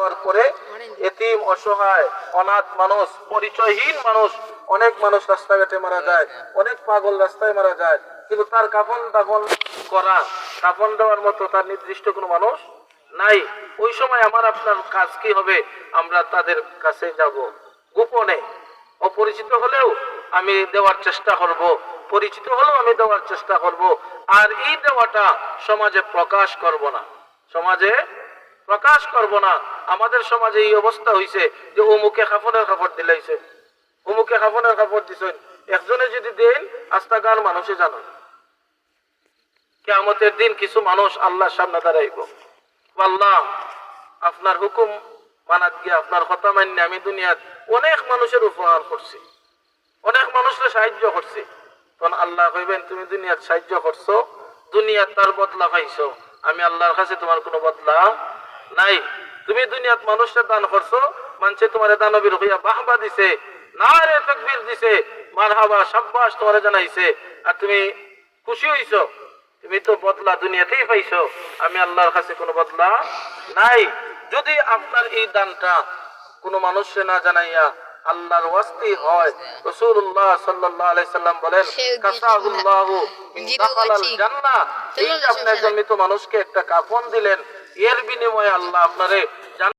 হওয়ার পরে এতিম, অসহায়, অনাথ মানুষ, পরিচয়হীন মানুষ, অনেক মানুষ রাস্তাঘাটে মারা যায়, অনেক পাগল রাস্তায় মারা যায়, কিন্তু তার কাফন দাফন করা, কাফন দেওয়ার মতো তার নির্দিষ্ট কোনো মানুষ নাই। ওই সময় আমার আপনার কাজ কি হবে? আমরা তাদের কাছে যাব গোপনে, অপরিচিত হলেও আমি দেওয়ার চেষ্টা করব, পরিচিত হলেও আমি দেওয়ার চেষ্টা করব। আর এই দেওয়াটা সমাজে প্রকাশ করব না, সমাজে প্রকাশ করব না। আমাদের সমাজে এই অবস্থা হইছে যে অমুকে কাফনের কাপড় দিলাইছে, অমুকে কাফনের কাপড় দিছেন, একজনে যদি দেন আস্তাগার মানুষে জানো। কিয়ামতের দিন কিছু মানুষ আল্লাহর সামনে দাঁড়াইব, আল্লাহ আপনার হুকুম মানাত গিয়া আপনার কথা মান্য আমি দুনিয়াত অনেক মানুষের উপকার করছি, অনেক মানুষের সাহায্য করছি। তখন আল্লাহ কইবেন তুমি দুনিয়াত সাহায্য করছো, দুনিয়াত তার বদলা পাইছো, আমি আল্লাহর কাছে তোমার কোনো বদলা নাই। তুমি দুনিয়াত মানুষের দান করছো, মানুষে তোমার দানবীর হইয়া বাহবা দিছে, নারে তাকবীর দিছে, মারহাবা শাব্বাশ তোমারে জানাইছে, আর তুমি খুশি হইছো। তুমি তো বদলা দুনিয়াতেই পাইছো, আমি আল্লাহর কাছে কোনো বদলা নাই। যদি আপনার এই দানটা কোনো মানুষে না জানাইয়া আল্লাহর ওয়াস্তি হয়, রাসূলুল্লাহ সাল্লাল্লাহু আলাইহি সাল্লাম বলেন কাসাহুল্লাহু মিন দাখালাল জান্নাহ। এই যে আপনি একজন মৃত মানুষকে একটা কাফন দিলেন, এর বিনিময়ে আল্লাহ আপনারে